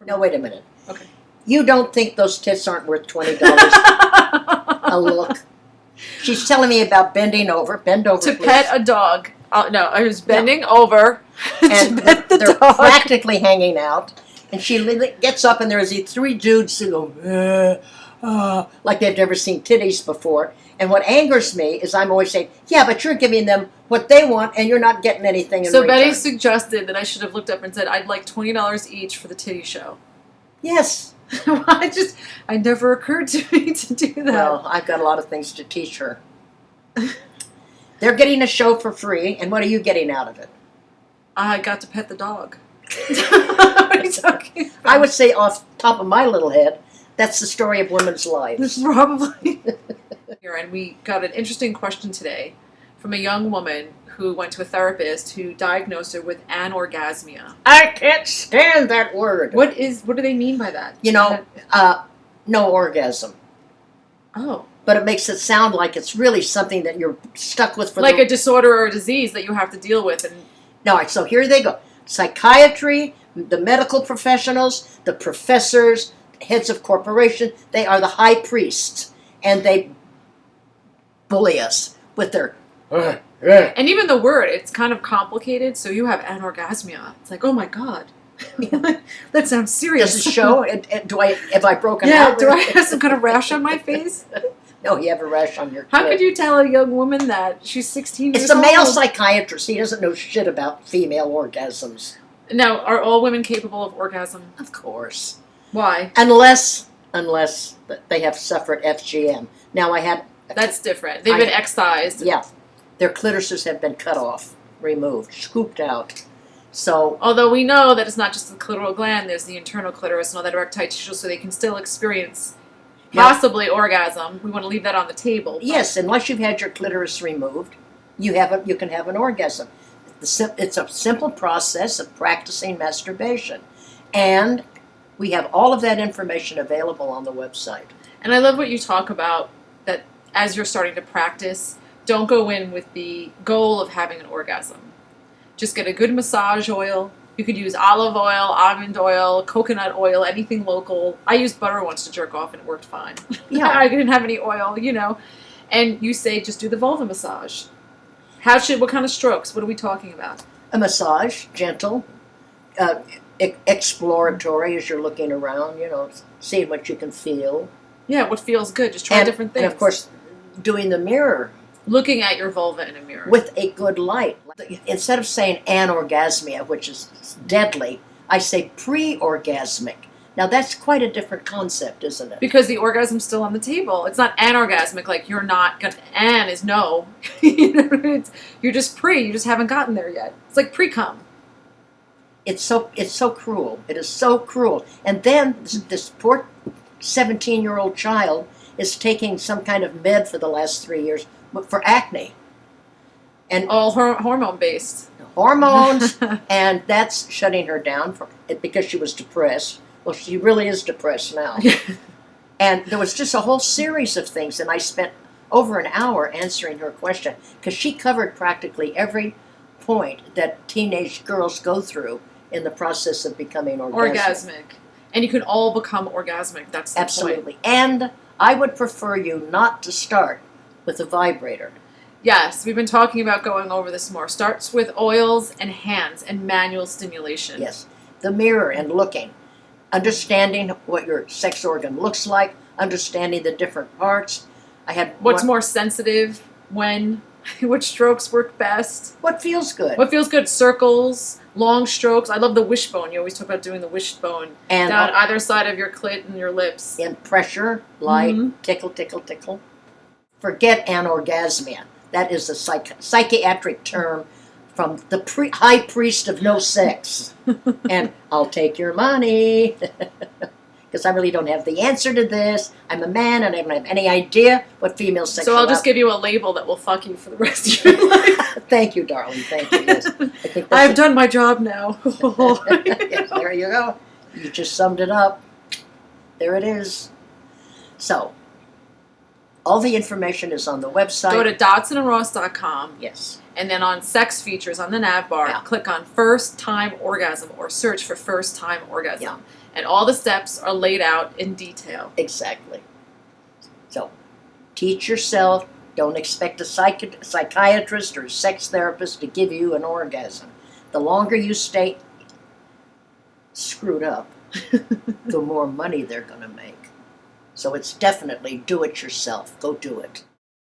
No, wait a minute. Okay. You don't think those tits aren't worth $20 a look? She's telling me about bending over. Bend over, To please. pet a dog. No, I was bending over And to pet the they're dog. practically hanging out. And she gets up, and there's these three dudes who go, like they've never seen titties before. And what angers me is I'm always saying, yeah, but you're giving them what they want, and you're not getting anything in So return. Betty suggested that I should have looked up and said, I'd like $20 each for the titty show. Yes. I never occurred to me to do that. Well, I've got a lot of things to teach her. They're getting a show for free, and what are you getting out of it? I got to pet the dog. What are you talking about? I would say off the top of my little head, that's the story of women's lives. Probably. And we got an interesting question today from a young woman who went to a therapist who diagnosed her with anorgasmia. I can't stand that word. What do they mean by that? You know, no orgasm. Oh. But it makes it sound like it's really something that you're stuck with for like a disorder or a disease that you have to deal with. And all right, so here they go. Psychiatry, the medical professionals, the professors, heads of corporations, they are the high priests. And they bully us with their... And even the word, it's kind of complicated. So you have anorgasmia. It's like, oh my God. That sounds serious. Does it show? Have I broken yeah, out? do I have some kind of rash on my face? No, you have a rash on your How clit. could you tell a young woman that? She's 16 years It's a old. male psychiatrist. He doesn't know shit about female orgasms. Now, are all women capable of orgasm? Of course. Why? Unless they have suffered FGM. Now I had... That's different. They've been excised. Yeah. Their clitorises have been cut off, removed, scooped out. So... Although we know that it's not just the clitoral gland, there's the internal clitoris and all that erectile tissue, so they can still experience possibly orgasm. We want to leave that on the table. Yes, unless you've had your clitoris removed, you can have an orgasm. It's a simple process of practicing masturbation. And we have all of that information available on the website. And I love what you talk about, that as you're starting to practice, don't go in with the goal of having an orgasm. Just get a good massage oil. You could use olive oil, almond oil, coconut oil, anything local. I used butter once to jerk off and it worked fine. Yeah. I didn't have any oil, And you say just do the vulva massage. What kind of strokes? What are we talking about? A massage, gentle, exploratory as you're looking around, seeing what you can feel. Yeah, what feels good. Just try different things. And of course, doing the mirror. Looking at your vulva in a mirror. With a good light. Instead of saying anorgasmia, which is deadly, I say pre-orgasmic. Now that's quite a different concept, isn't it? Because the orgasm's still on the table. It's not anorgasmic, like you're not gonna... An is no. You're just you just haven't gotten there yet. It's like pre-cum. It's so cruel. It is so cruel. And then this poor 17-year-old child is taking some kind of med for the last 3 years for acne. And all hormone-based. Hormones, and that's shutting her down because she was depressed. Well, she really is depressed now. And there was just a whole series of things, and I spent over an hour answering her question because she covered practically every point that teenage girls go through in the process of becoming orgasmic. And you can all become orgasmic. That's the Absolutely. point. And I would prefer you not to start with a vibrator. Yes, we've been talking about going over this more. Starts with oils and hands and manual stimulation. Yes. The mirror and looking. Understanding what your sex organ looks like. Understanding the different parts. What's more sensitive when? Which strokes work best? What feels good? What feels good? Circles, long strokes. I love the wishbone. You always talk about doing the wishbone. And down either side of your clit and your lips. And pressure, light, tickle, tickle, tickle. Forget anorgasmia. That is a psychiatric term from the high priest of no sex. And I'll take your money. Because I really don't have the answer to this. I'm a man and I don't have any idea what female sex is. So I'll just give you a label that will fuck you for the rest of your life. Thank you, darling. Thank you. Yes. I've done my job now. Yes, there you go. You just summed it up. There it is. So, all the information is on the website. Go to dotsonandross.com. Yes. And then on sex features on the nav bar, click on first time orgasm or search for first time orgasm. Yeah. And all the steps are laid out in detail. Exactly. So, teach yourself. Don't expect a psychiatrist or a sex therapist to give you an orgasm. The longer you stay screwed up, the more money they're going to make. So it's definitely do it yourself. Go do it.